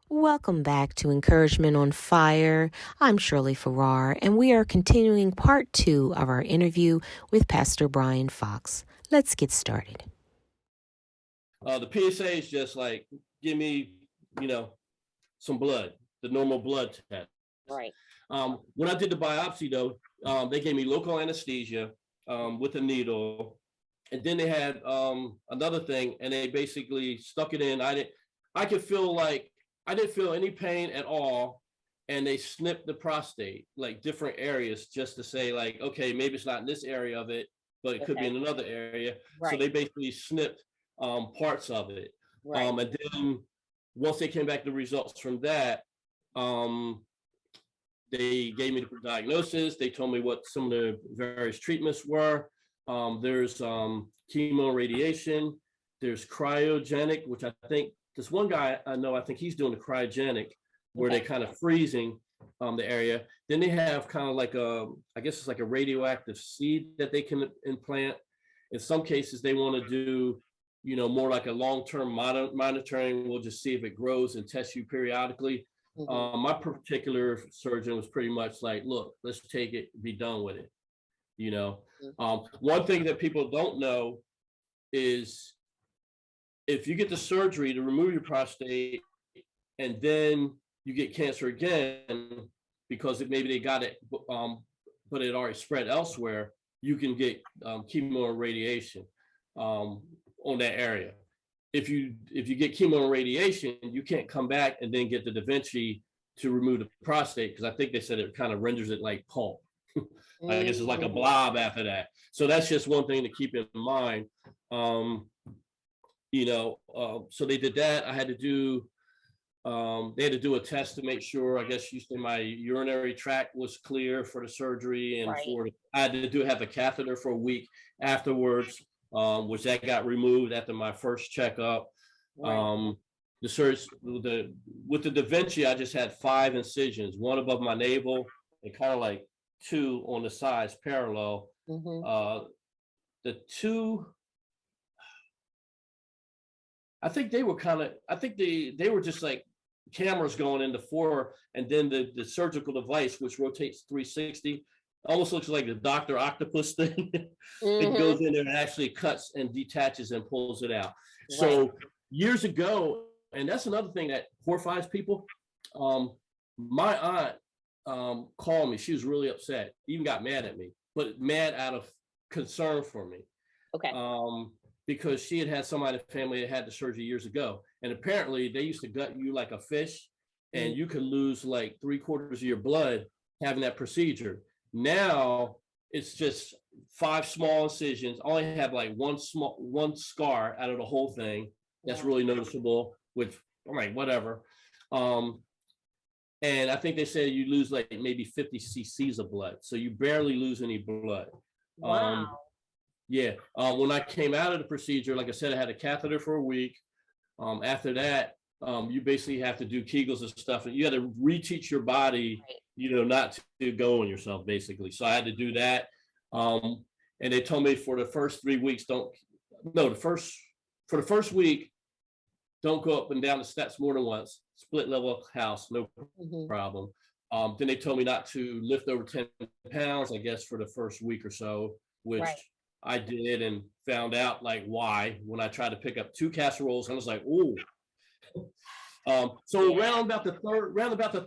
Welcome back to Encouragement on Fire. I'm Shirley Farrar, and we are continuing part 2 of our interview with Pastor Brian Fox. Let's get started. The PSA is just like, give me, some blood, the normal blood test. Right. When I did the biopsy, though, they gave me local anesthesia with a needle, and then they had another thing, and they basically stuck it in. I didn't feel any pain at all, and they snipped the prostate, like different areas, just to say, like, okay, maybe it's not in this area of it, but it could be in another area. Right. So they basically snipped parts of it. Right. And then once they came back the results from that, they gave me the diagnosis. They told me what some of the various treatments were. There's chemo radiation. There's cryogenic, which I think this one guy I know, I think he's doing the cryogenic, where they're kind of freezing the area. Then they have kind of like I guess it's like a radioactive seed that they can implant. In some cases, they want to do, more like a long-term monitoring. We'll just see if it grows and test you periodically. My particular surgeon was pretty much like, look, let's take it, be done with it. One thing that people don't know is if you get the surgery to remove your prostate and then you get cancer again, because maybe they got it, but it already spread elsewhere, you can get chemo and radiation on that area. If you get chemo and radiation, you can't come back and then get the Da Vinci to remove the prostate, because I think they said it kind of renders it like pulp. I guess it's like a blob after that. So that's just one thing to keep in mind. So they did that. I had to do they had to do a test to make sure, I guess you say, my urinary tract was clear for the surgery, and I had to have a catheter for a week afterwards, which that got removed after my first checkup. With the Da Vinci, I just had 5 incisions, one above my navel and kind of like 2 on the sides parallel. The 2, I think they were they were just like cameras going into 4, and then the surgical device, which rotates 360, almost looks like the Dr. Octopus thing. It goes in there and actually cuts and detaches and pulls it out. So years ago, and that's another thing that horrifies people. My aunt called me. She was really upset, even got mad at me, but mad out of concern for me. Okay. Because she had somebody in the family that had the surgery years ago. And apparently they used to gut you like a fish, and you could lose like 3/4 of your blood having that procedure. Now it's just 5 small incisions. I only have like one scar out of the whole thing. That's really noticeable, which I'm like, whatever. And I think they said you lose like maybe 50 cc's of blood. So you barely lose any blood. Wow. When I came out of the procedure, like I said, I had a catheter for a week. After that, you basically have to do Kegels and stuff, and you had to reteach your body, not to go on yourself, basically. So I had to do that. And they told me for the first 3 weeks, for the first week, don't go up and down the steps more than once. Split level house, no problem. Then they told me not to lift over 10 pounds, I guess, for the first week or so, which I did, and found out like why when I tried to pick up 2 casseroles. I was like, ooh. So around about the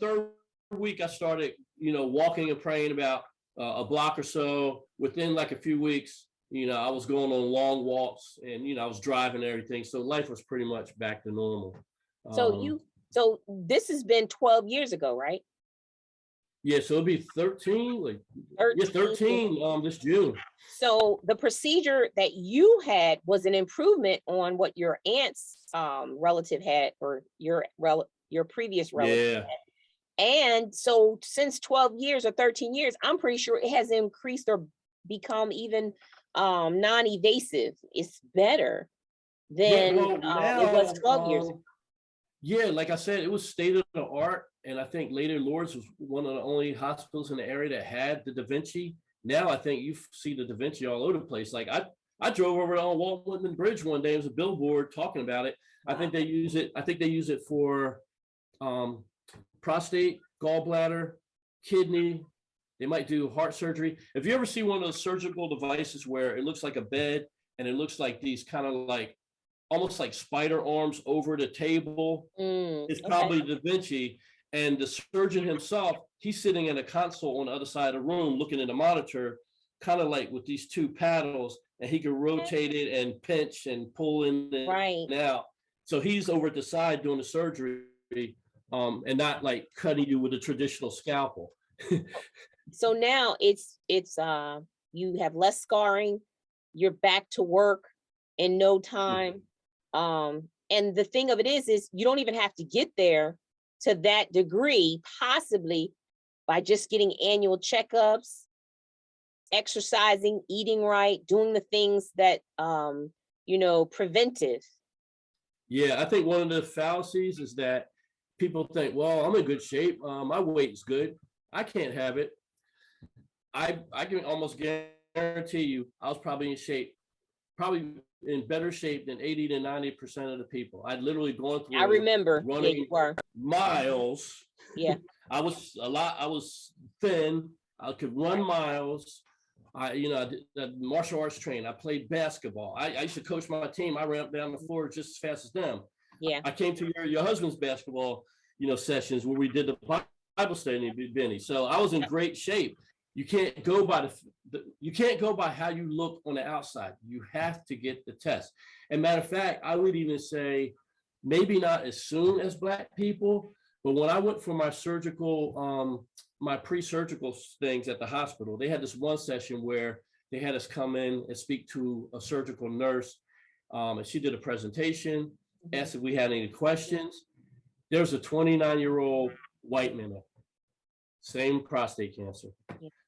third week, I started, walking and praying about a block or so. Within like a few weeks, I was going on long walks, and I was driving and everything. So life was pretty much back to normal. So this has been 12 years ago, right? Yeah, so it'll be 13, 13 this June. So the procedure that you had was an improvement on what your aunt's relative had, or your previous relative had. And so since 12 years or 13 years, I'm pretty sure it has increased or become even non-evasive. It's better than it was 12 years ago. Yeah, like I said, it was state of the art. And I think Lady Lords was one of the only hospitals in the area that had the Da Vinci. Now I think you see the Da Vinci all over the place. Like I drove over on Walt Whitman Bridge one day. It was a billboard talking about it. I think they use it for prostate, gallbladder, kidney. They might do heart surgery. If you ever see one of those surgical devices where it looks like a bed and it looks like these kind of like almost like spider arms over the table, it's probably Da Vinci. And the surgeon himself, he's sitting in a console on the other side of the room looking at the monitor, kind of like with these two paddles, and he can rotate it and pinch and pull in and out. So he's over at the side doing the surgery, and not like cutting you with a traditional scalpel. So now it's you have less scarring, you're back to work in no time. And the thing of it is you don't even have to get there to that degree, possibly by just getting annual checkups, exercising, eating right, doing the things that preventive. Yeah, I think one of the fallacies is that people think, well, I'm in good shape, my weight's good, I can't have it. I can almost guarantee you I was probably in shape, probably in better shape than 80 to 90% of the people. I'd literally gone through, I remember running miles. Yeah. I was thin. I could run miles. I did martial arts train. I played basketball. I used to coach my team. I ran up down the floor just as fast as them. Yeah. I came to your husband's basketball, sessions where we did the Bible study, Benny. So I was in great shape. You can't go by you can't go by how you look on the outside. You have to get the test. And matter of fact, I would even say maybe not as soon as Black people, but when I went for my surgical, my pre-surgical things at the hospital, they had this one session where they had us come in and speak to a surgical nurse, and she did a presentation, asked if we had any questions. There was a 29-year-old white man, same prostate cancer.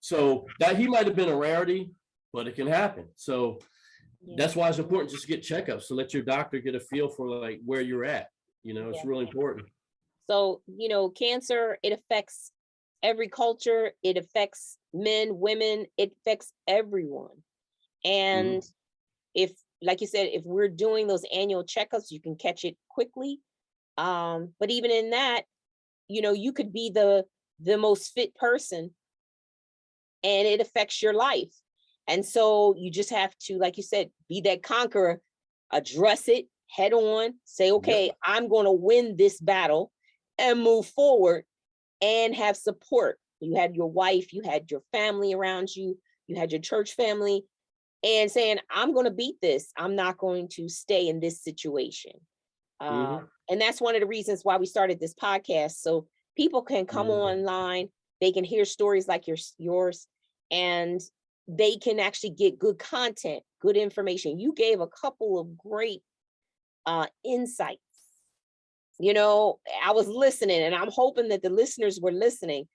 So that he might have been a rarity, but it can happen. So that's why it's important just to get checkups, to let your doctor get a feel for like where you're at. It's really important. So, cancer, it affects every culture. It affects men, women, it affects everyone. And if, like you said, if we're doing those annual checkups, you can catch it quickly. But even in that, you could be the most fit person and it affects your life. And so you just have to, like you said, be that conqueror, address it head on, say, okay, I'm going to win this battle and move forward and have support. You had your wife, you had your family around you, you had your church family, and saying, I'm going to beat this. I'm not going to stay in this situation. And that's one of the reasons why we started this podcast. So people can come online, they can hear stories like yours, and they can actually get good content, good information. You gave a couple of great insights. I was listening, and I'm hoping that the listeners were listening.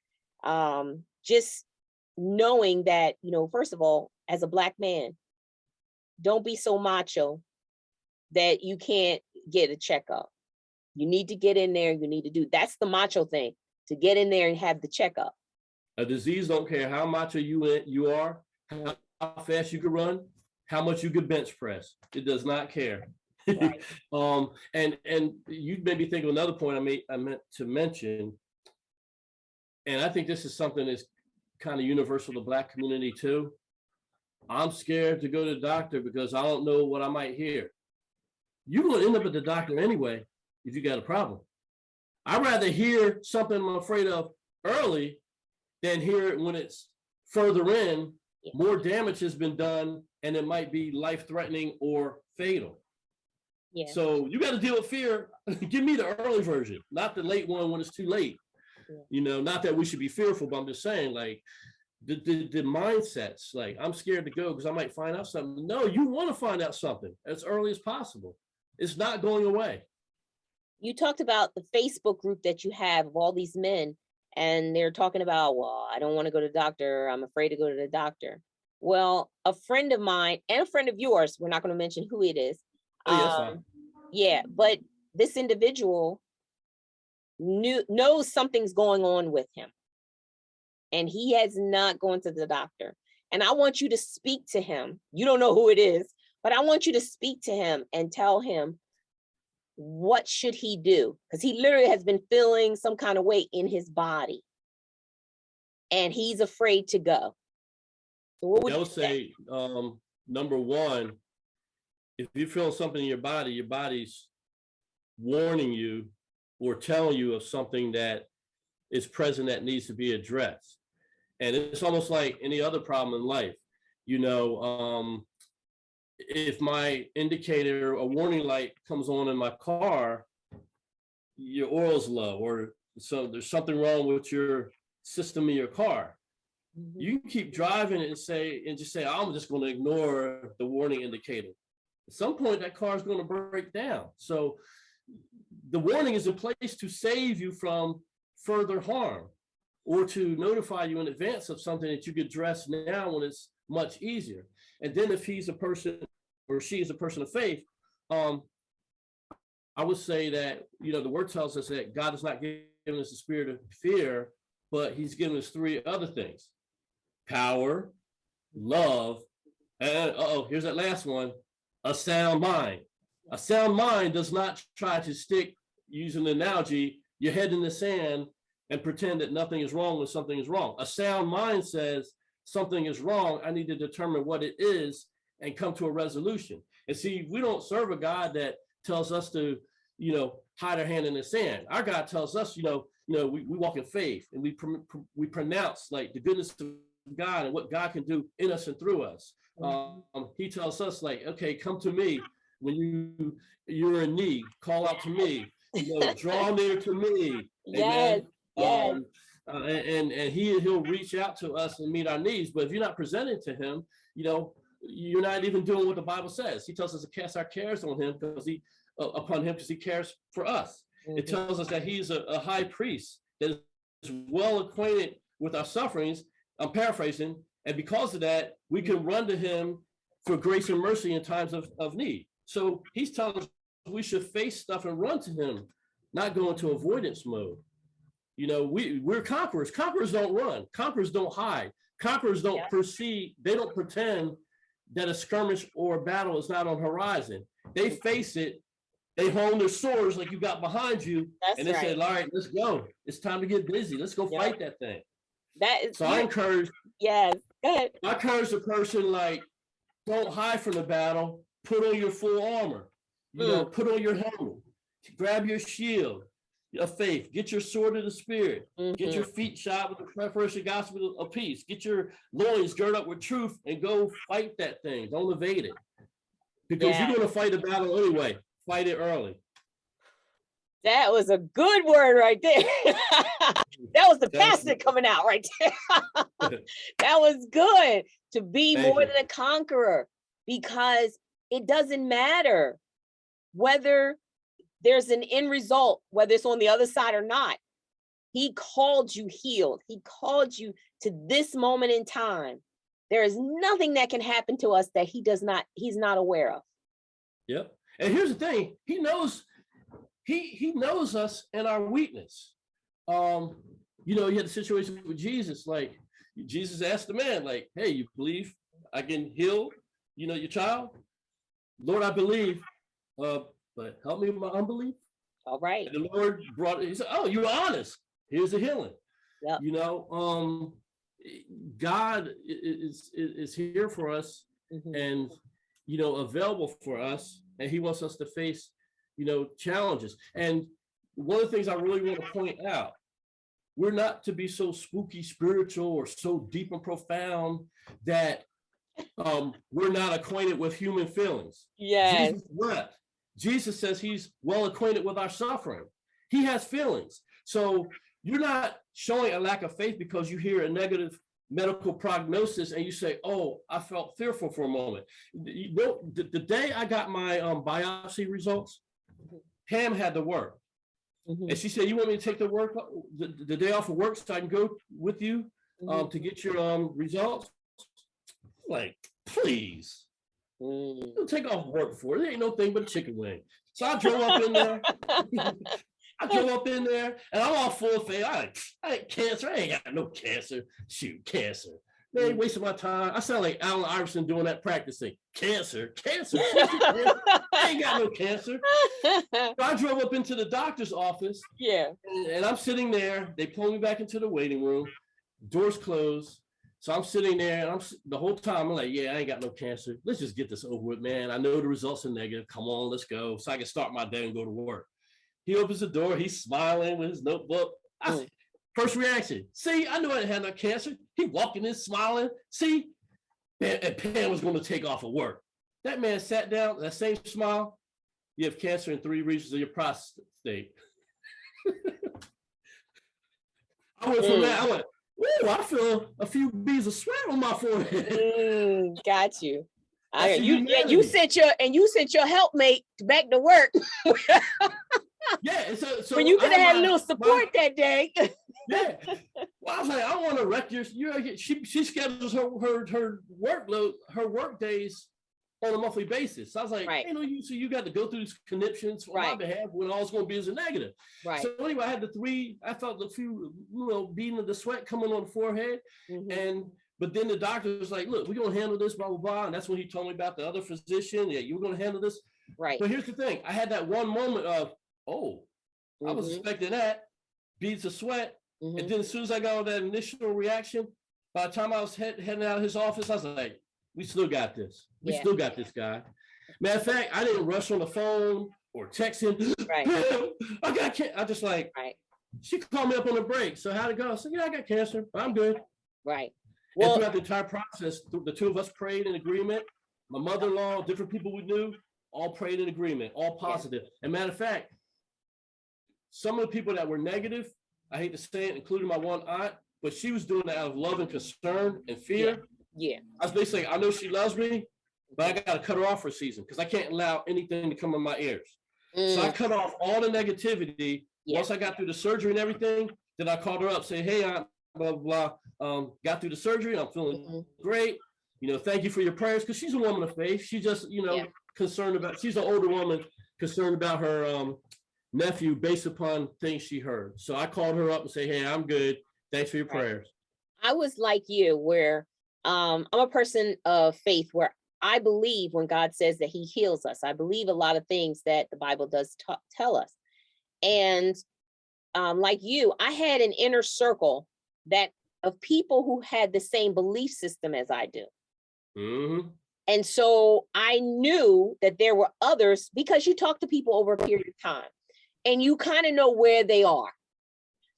Just knowing that, first of all, as a Black man, don't be so macho that you can't get a checkup. You need to get in there. You need to do, that's the macho thing, to get in there and have the checkup. A disease don't care how macho you are, how fast you can run, how much you could bench press. It does not care. Right. And you made me think of another point I meant to mention, and I think this is something that's kind of universal to Black community too. I'm scared to go to the doctor because I don't know what I might hear. You're going to end up at the doctor anyway if you got a problem. I'd rather hear something I'm afraid of early than hear it when it's further in, more damage has been done, and it might be life-threatening or fatal. Yeah. So you got to deal with fear. Give me the early version, not the late one when it's too late. Yeah. Not that we should be fearful, but I'm just saying, like, the mindsets, like, I'm scared to go because I might find out something. No, you want to find out something as early as possible. It's not going away. You talked about the Facebook group that you have of all these men, and they're talking about, well, I don't want to go to the doctor. I'm afraid to go to the doctor. Well, a friend of mine and a friend of yours, we're not going to mention who it is. Yeah, but this individual knows something's going on with him, and he has not gone to the doctor. And I want you to speak to him. You don't know who it is, but I want you to speak to him and tell him, what should he do? Because he literally has been feeling some kind of way in his body, and he's afraid to go. So what would I you would say, number one, if you feel something in your body's warning you or telling you of something that is present that needs to be addressed. And it's almost like any other problem in life. You know, if my indicator, a warning light comes on in my car, your oil's low, or so there's something wrong with your system in your car. You can keep driving and just say, I'm just going to ignore the warning indicator. At some point, that car is going to break down. So the warning is a place to save you from further harm, or to notify you in advance of something that you could address now when it's much easier. And then if he's a person or she is a person of faith, I would say that, you know, the word tells us that God is not giving us the spirit of fear, but he's given us three other things: power, love, and here's that last one, a sound mind. A sound mind does not try to stick, using the analogy, your head in the sand and pretend that nothing is wrong when something is wrong. A sound mind says something is wrong. I need to determine what it is and come to a resolution. And see, we don't serve a God that tells us to, you know, hide our hand in the sand. Our God tells us, we walk in faith, and we pronounce like the goodness of God and what God can do in us and through us. He tells us, like, okay, come to me when you're in need, call out to me, draw near to me. Yes. Amen. And he'll reach out to us and meet our needs. But if you're not presenting to him, you're not even doing what the Bible says. He tells us to cast our cares on him because he cares for us. Mm-hmm. It tells us that he's a high priest that is well acquainted with our sufferings. I'm paraphrasing. And because of that, we can run to him for grace and mercy in times of need. So he's telling us we should face stuff and run to him, not go into avoidance mode. We're conquerors. Conquerors don't run. Conquerors don't hide. Conquerors don't proceed. They don't pretend that a skirmish or a battle is not on horizon. They face it. They hone their swords like you got behind you. That's and they say, all right, let's go. It's time to get busy. Let's go fight that thing. I encourage. Yes. Go ahead. I encourage the person, like, don't hide from the battle. Put on your full armor. Put on your helmet. Grab your shield of faith. Get your sword of the spirit. Mm-hmm. Get your feet shod with the preparation of the gospel of peace. Get your loins girded up with truth and go fight that thing. Don't evade it. Because you're going to fight a battle anyway. Fight it early. That was a good word right there. That was the pastor coming out right there. That was good. To be more than a conqueror, because it doesn't matter whether there's an end result, whether it's on the other side or not. He called you healed. He called you to this moment in time. There is nothing that can happen to us that he's not aware of. Yep. And here's the thing, he knows us and our weakness. You had the situation with Jesus, like Jesus asked the man, like, hey, you believe I can heal, your child? Lord, I believe, but help me with my unbelief. All right. And the Lord he said, oh, you're honest. Here's the healing. Yep. God is here for us, mm-hmm. and, available for us. And he wants us to face, challenges. And one of the things I really want to point out, we're not to be so spooky spiritual or so deep and profound that we're not acquainted with human feelings. Yes. Jesus wept. Jesus says he's well acquainted with our suffering. He has feelings. So you're not showing a lack of faith because you hear a negative medical prognosis and you say, oh, I felt fearful for a moment. The day I got my biopsy results, Pam had to work. Mm-hmm. And she said, you want me to take the day off of work so I can go with you to get your results? Like, please. Don't take off work for it. There ain't no thing but a chicken wing. So I drove up in there. And I'm all full of faith. I ain't cancer. I ain't got no cancer. Shoot, cancer. Man, you wasting my time. I sound like Allen Iverson doing that practicing. Cancer. I ain't got no cancer. So I drove up into the doctor's office. Yeah. And I'm sitting there. They pull me back into the waiting room. Doors closed. So I'm sitting there, and the whole time I'm like, yeah, I ain't got no cancer. Let's just get this over with, man. I know the results are negative. Come on, let's go. So I can start my day and go to work. He opens the door. He's smiling with his notebook. First reaction, see, I knew I didn't have no cancer. He walking in smiling. See, and Pam was going to take off of work. That man sat down, that same smile. You have cancer in 3 regions of your prostate. I went from that, I went, ooh, I feel a few beads of sweat on my forehead. Got you. You sent your helpmate back to work. Yeah, so when you could have had a little support that day. Yeah, well, I was like, I don't want to wreck your. She schedules her workload, her work days on a monthly basis. So I was like, right. So you got to go through these conniptions on my behalf when all it's going to be is a negative. Right. So anyway, I had I felt a few, beating of the sweat coming on the forehead, but then the doctor was like, look, we're going to handle this, blah, blah, blah. And that's when he told me about the other physician. Yeah, you were going to handle this. Right. But here's the thing. I had that one moment of, I was expecting that, beads of sweat. And then as soon as I got that initial reaction, by the time I was heading out of his office, I was like, we still got this. We still got this guy. Matter of fact, I didn't rush on the phone or text him. Right. I just like, she called me up on the break. So how'd it go? I said, yeah, I got cancer. I'm good. Right. Well, and throughout the entire process, the two of us prayed in agreement. My mother-in-law, different people we knew, all prayed in agreement, all positive. And matter of fact, some of the people that were negative, I hate to say it, including my one aunt, but she was doing it out of love and concern and fear. Yeah. I was basically saying, I know she loves me, but I got to cut her off for a season because I can't allow anything to come in my ears. So I cut off all the negativity. Once I got through the surgery and everything, then I called her up, say, hey, aunt, blah, blah, blah. Got through the surgery. I'm feeling great. Thank you for your prayers. Because she's a woman of faith. She just, concerned about, she's an older woman concerned about her nephew based upon things she heard. So I called her up and say, hey, I'm good. Thanks for your prayers. I was like you, where I'm a person of faith, where I believe when God says that he heals us. I believe a lot of things that the Bible does tell us. And like you, I had an inner circle of people who had the same belief system as I do. And so I knew that there were others, because you talk to people over a period of time and you kind of know where they are.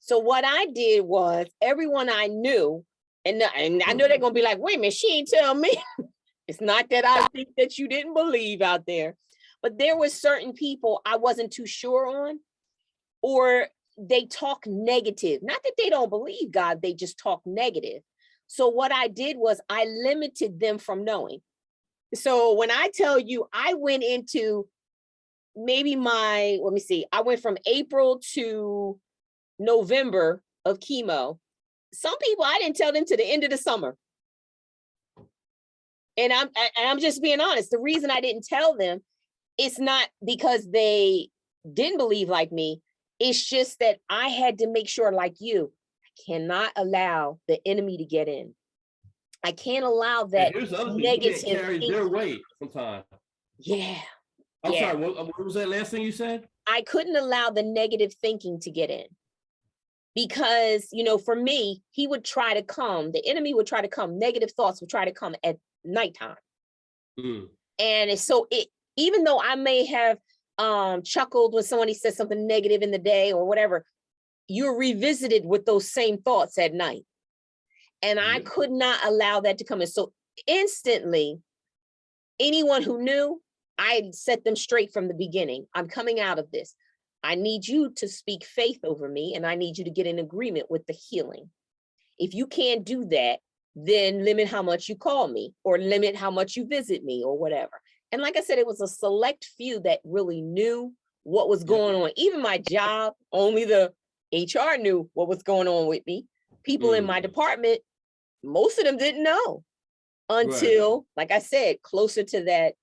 So what I did was, everyone I knew, and I know they're going to be like, wait a minute, she ain't tell me. It's not that I think that you didn't believe out there, but there were certain people I wasn't too sure on, or they talk negative. Not that they don't believe God, they just talk negative. So what I did was I limited them from knowing. So when I tell you, I went into I went from April to November of chemo. Some people, I didn't tell them to the end of the summer. And I'm just being honest. The reason I didn't tell them, it's not because they didn't believe like me. It's just that I had to make sure, like you, I cannot allow the enemy to get in. I can't allow that negative. You can't carry their weight sometimes. Yeah. I'm sorry, what was that last thing you said? I couldn't allow the negative thinking to get in. Because, for me, he would try to come, the enemy would try to come, negative thoughts would try to come at nighttime. And so even though I may have chuckled when somebody said something negative in the day or whatever, you're revisited with those same thoughts at night. And I could not allow that to come in. So instantly, anyone who knew, I set them straight from the beginning. I'm coming out of this. I need you to speak faith over me, and I need you to get in agreement with the healing. If you can't do that, then limit how much you call me, or limit how much you visit me, or whatever. And like I said, it was a select few that really knew what was going on. Even my job, only the HR knew what was going on with me. People in my department, most of them didn't know until, like I said, closer to that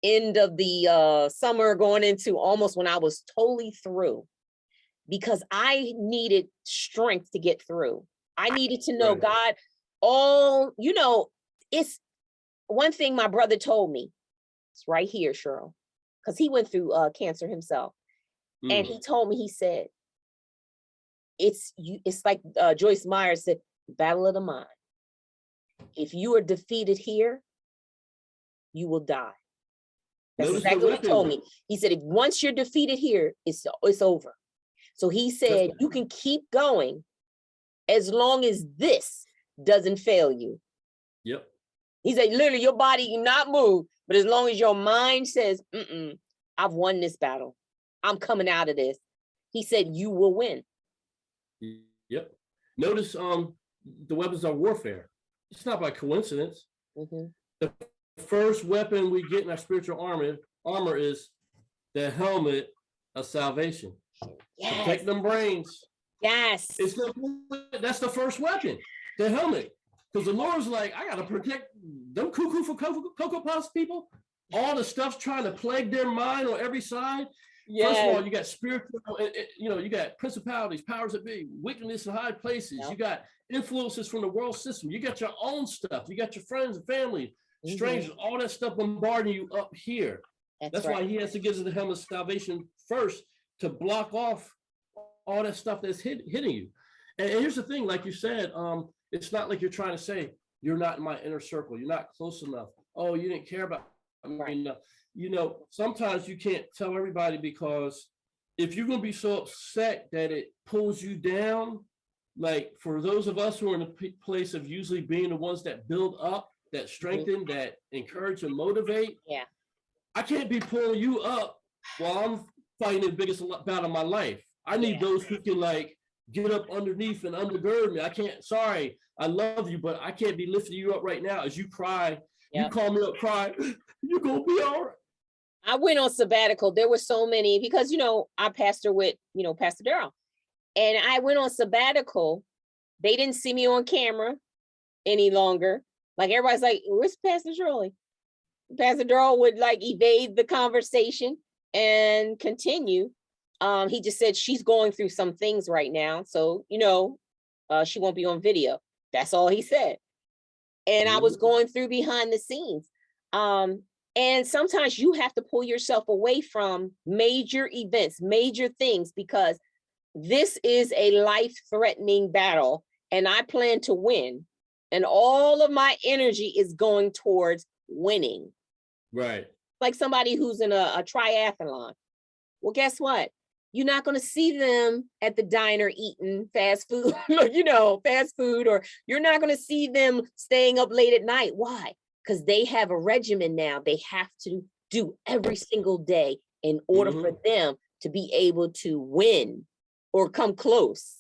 end of the summer, going into almost when I was totally through, because I needed strength to get through. I needed to know, God, all, you know, it's one thing my brother told me. It's right here, Cheryl, because he went through cancer himself. And he told me, he said, it's like Joyce Meyer said, battle of the mind. If you are defeated here, you will die. That's exactly what he told me. He said, if once you're defeated here, it's over. So he said, you can keep going as long as this doesn't fail you. Yep. He said, literally, your body cannot move, but as long as your mind says, I've won this battle, I'm coming out of this. He said, you will win. Yep. Notice the weapons of warfare. It's not by coincidence. The first weapon we get in our spiritual armor is the helmet of salvation. Yes. Protect them brains. Yes. That's the first weapon, the helmet. Because the Lord's like, I got to protect them cuckoo for Cocoa Puffs people. All the stuff's trying to plague their mind on every side. Yes. First of all, you got spiritual, you got principalities, powers that be, wickedness in high places. Yep. You got influences from the world system. You got your own stuff. You got your friends and family, strangers, all that stuff bombarding you up here. That's right. Why he has to give us the helmet of salvation first to block off all that stuff that's hitting you. And here's the thing, like you said, it's not like you're trying to say, you're not in my inner circle. You're not close enough. Oh, you didn't care about me. You know, sometimes you can't tell everybody, because if you're going to be so upset that it pulls you down, like for those of us who are in a place of usually being the ones that build up, that strengthen, that encourage and motivate. Yeah. I can't be pulling you up while I'm fighting the biggest battle of my life. I need those who can like get up underneath and undergird me. I can't, sorry, I love you, but I can't be lifting you up right now as you cry. You call me up, cry, you're going to be all right. I went on sabbatical. There were so many, because, you know, I pastor with, you know, Pastor Darrell, and I went on sabbatical. They didn't see me on camera any longer. Like everybody's like, where's Pastor Shirley? Pastor Darrell would like evade the conversation and continue. He just said she's going through some things right now. So, you know, she won't be on video. That's all he said. And I was going through behind the scenes. And sometimes you have to pull yourself away from major events, major things, because this is a life-threatening battle and I plan to win. And all of my energy is going towards winning. Right. Like somebody who's in a triathlon. Well, guess what? You're not going to see them at the diner eating fast food, you know, fast food, or you're not going to see them staying up late at night. Why? Because they have a regimen now they have to do every single day in order for them to be able to win or come close,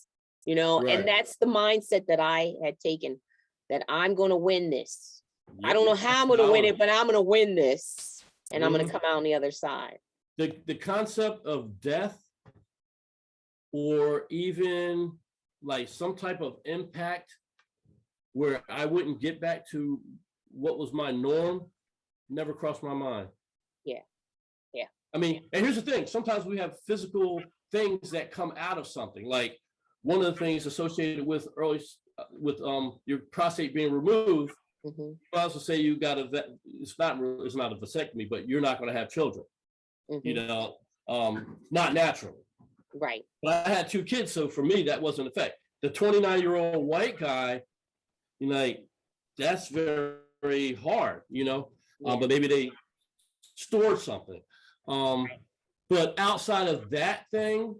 you know, and that's the mindset that I had taken, that I'm going to win this. I don't know how I'm going to win it, but I'm going to win this, and I'm going to come out on the other side. The concept of death, or even like some type of impact where I wouldn't get back to what was my norm, never crossed my mind. Yeah. I mean, and here's the thing, sometimes we have physical things that come out of something. Like one of the things associated with your prostate being removed, I also say you got it's not a vasectomy, but you're not going to have children, you know, not naturally. Right. But I had 2 kids, so for me that wasn't an effect. The 29-year-old white guy, you know, like, that's very, very hard, you know. But maybe they stored something. But outside of that thing,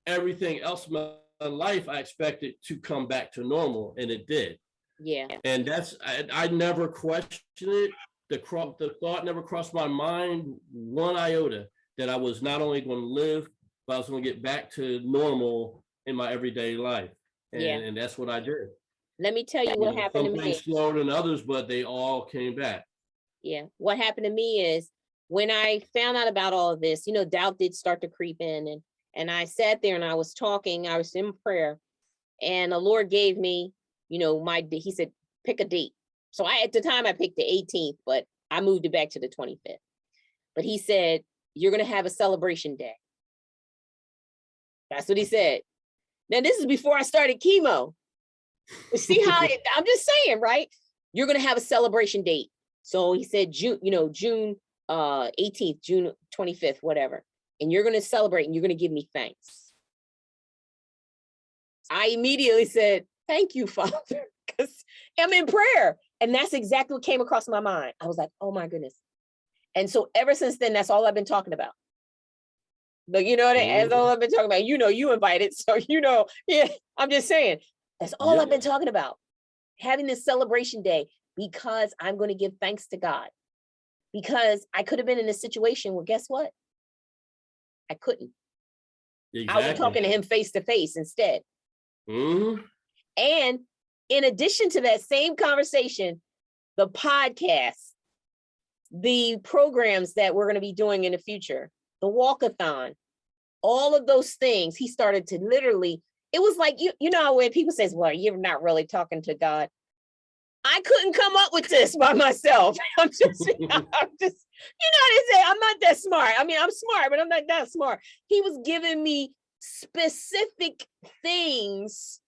everything else in my life, I expected to come back to normal, and it did. Yeah. And that's, I never questioned it. The thought never crossed my mind one iota that I was not only going to live, but I was going to get back to normal in my everyday life. And that's what I did. Let me tell you what happened to me. Some things slower than others, but they all came back. Yeah. What happened to me is when I found out about all of this, you know, doubt did start to creep in, and I sat there and I was talking, I was in prayer, and the Lord gave me, you know, he said, pick a date. So at the time I picked the 18th, but I moved it back to the 25th. But he said, you're going to have a celebration day. That's what he said. Now, this is before I started chemo. See how I'm just saying, right? You're going to have a celebration date. So he said June, June 18th, June 25th, whatever. And you're going to celebrate and you're going to give me thanks. I immediately said, thank you, Father, because I'm in prayer. And that's exactly what came across my mind. I was like, oh my goodness. And so ever since then, that's all I've been talking about. But that's all I've been talking about. You invited. So, yeah, I'm just saying, that's all I've been talking about. Having this celebration day because I'm going to give thanks to God. Because I could have been in a situation where, guess what? I couldn't. Exactly. I was talking to him face to face instead. And in addition to that same conversation, the podcast, the programs that we're going to be doing in the future, the walkathon, all of those things, he started to literally, it was like, when people say, well, you're not really talking to God. I couldn't come up with this by myself. I'm just, they say, I'm not that smart. I mean, I'm smart, but I'm not that smart. He was giving me specific things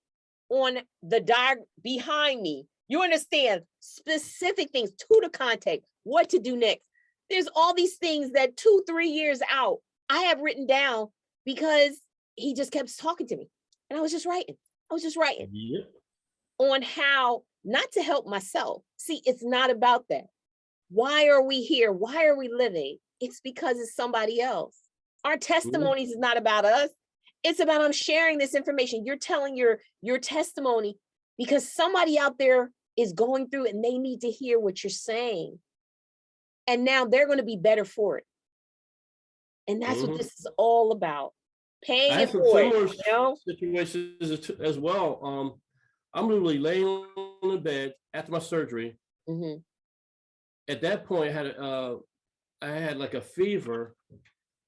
on the diagram behind me. You understand? Specific things to the context, what to do next. There's all these things that 2-3 years out, I have written down because he just kept talking to me. And I was just writing. On how not to help myself. See, it's not about that. Why are we here? Why are we living? It's because it's somebody else. Our testimonies is not about us. It's about I'm sharing this information. You're telling your testimony because somebody out there is going through and they need to hear what you're saying. And now they're going to be better for it. And that's what this is all about. Paying it forward, situations as well. I'm literally laying in the bed after my surgery. At that point, I had like a fever,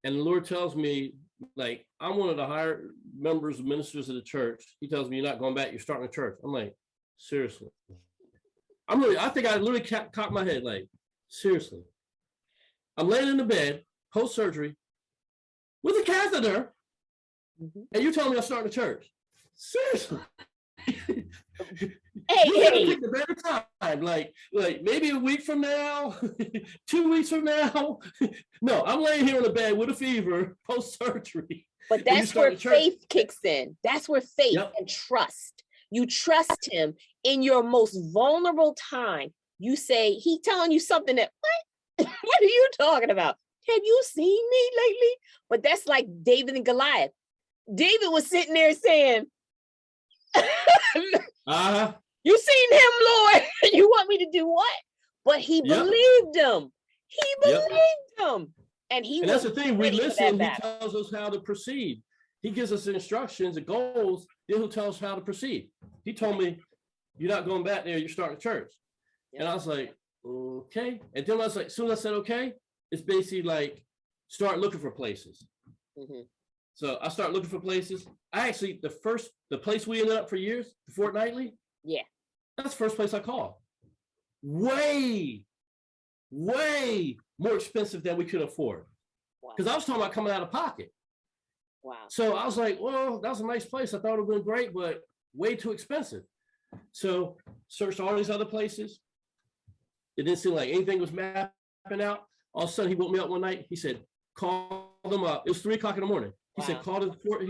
and the Lord tells me, like, I'm one of the higher members of ministers of the church. He tells me, you're not going back, you're starting a church. I'm like, seriously? I think I literally cocked my head, like, seriously? I'm laying in the bed, post-surgery, with a catheter, and you're telling me I'm starting a church? Seriously? Hey. Pick a better time, like maybe a week from now, 2 weeks from now. No, I'm laying here in the bed with a fever, post-surgery. But that's where faith kicks in. That's where faith and trust. You trust him in your most vulnerable time. You say, he telling you something that, what? What are you talking about? Have you seen me lately? But that's like David and Goliath. David was sitting there saying, you seen him, Lord. You want me to do what? But he believed him. He believed him. And that's the thing. We listen. He tells us how to proceed. He gives us instructions and goals. Then he'll tell us how to proceed. He told me, you're not going back there. You're starting a church. And I was like, okay. And then I was like, as soon as I said, okay, it's basically like, start looking for places. So I started looking for places. I actually, the place we ended up for years, the Fortnightly. Yeah. That's the first place I called. Way more expensive than we could afford. Because I was talking about coming out of pocket. Wow. So I was like, well, that was a nice place. I thought it would have been great, but way too expensive. So searched all these other places. It didn't seem like anything was mapping out. All of a sudden, he woke me up one night. He said, call them up. It was 3:00 in the morning. He said, call the fort.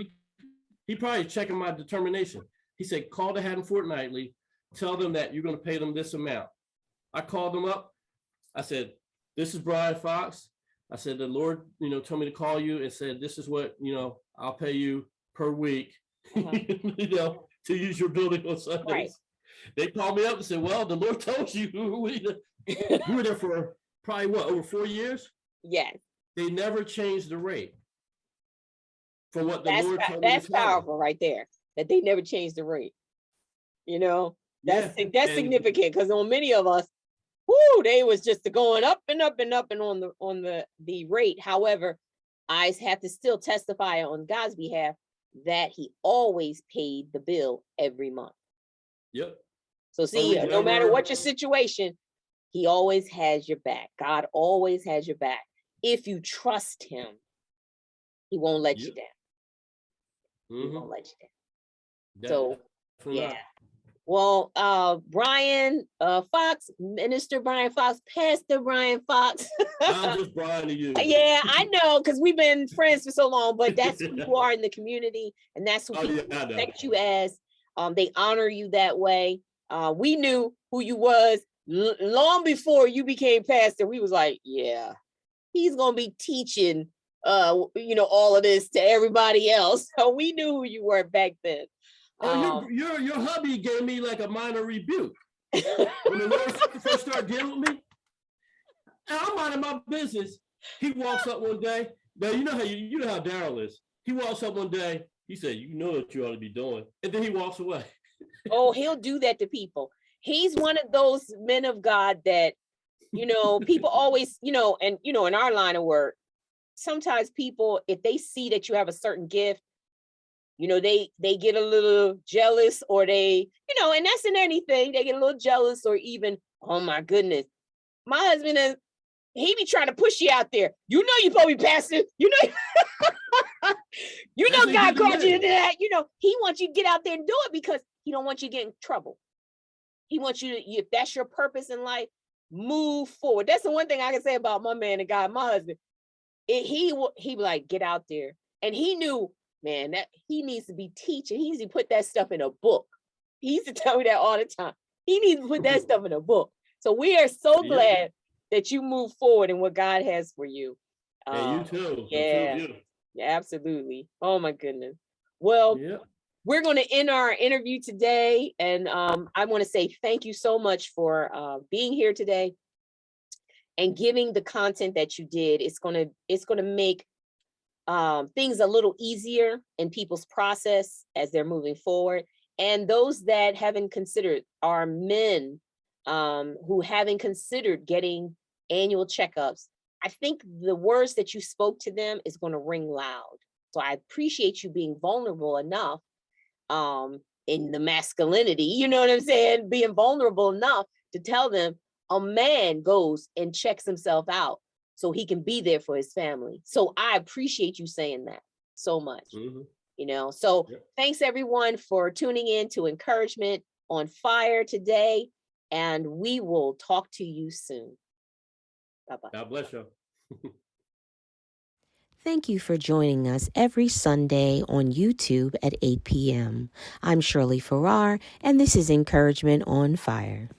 He probably checking my determination. He said, call the Haddon Fortnightly. Tell them that you're going to pay them this amount. I called them up. I said, this is Brian Fox. I said, the Lord, told me to call you and said, this is what, I'll pay you per week, to use your building on Sundays. Right. They called me up and said, well, the Lord told you. We were there for probably over 4 years? Yes. They never changed the rate for what the Lord told me. That's powerful right there, that they never changed the rate. That's significant, because on many of us, they was just going up and up and up and on the rate. However, I have to still testify on God's behalf that he always paid the bill every month. Yep. So see, no matter what your situation, he always has your back. God always has your back. If you trust him, he won't let you down. He won't let you down. So, yeah. Well, Brian Fox, Minister Brian Fox, Pastor Brian Fox. I'm just Brian to you. Yeah, I know, because we've been friends for so long, but that's who you are in the community, and that's who people respect you as. They honor you that way. We knew who you was long before you became pastor. We was like, yeah, he's gonna be teaching all of this to everybody else. So we knew who you were back then. Your hubby gave me like a minor rebuke when the Lord first started dealing with me. And I'm minding my business. He walks up one day. Now you know how Daryl is. He walks up one day. He said, "You know what you ought to be doing," and then he walks away. Oh, he'll do that to people. He's one of those men of God that, people always, in our line of work, sometimes people, if they see that you have a certain gift, they get a little jealous, or they, and that's in anything, they get a little jealous, or even, oh my goodness, my husband he be trying to push you out there. You know you're supposed to be pastor. God called you to that. He wants you to get out there and do it because he don't want you to get in trouble. He wants you to, if that's your purpose in life, move forward. That's the one thing I can say about my man and God, my husband. He be like, get out there. And he knew, man, that he needs to be teaching. He needs to put that stuff in a book. He used to tell me that all the time. He needs to put that stuff in a book. So we are so glad that you move forward in what God has for you. You too. Yeah, absolutely. Oh my goodness. Well, we're going to end our interview today. And I want to say thank you so much for being here today and giving the content that you did. It's going to make things a little easier in people's process as they're moving forward. And those that haven't considered are men who haven't considered getting annual checkups. I think the words that you spoke to them is going to ring loud. So I appreciate you being vulnerable enough in the masculinity, you know what I'm saying? Being vulnerable enough to tell them a man goes and checks himself out so he can be there for his family. So I appreciate you saying that so much. So thanks everyone for tuning in to Encouragement on Fire today. And we will talk to you soon. Bye-bye. God bless you. Thank you for joining us every Sunday on YouTube at 8 p.m. I'm Shirley Farrar, and this is Encouragement on Fire.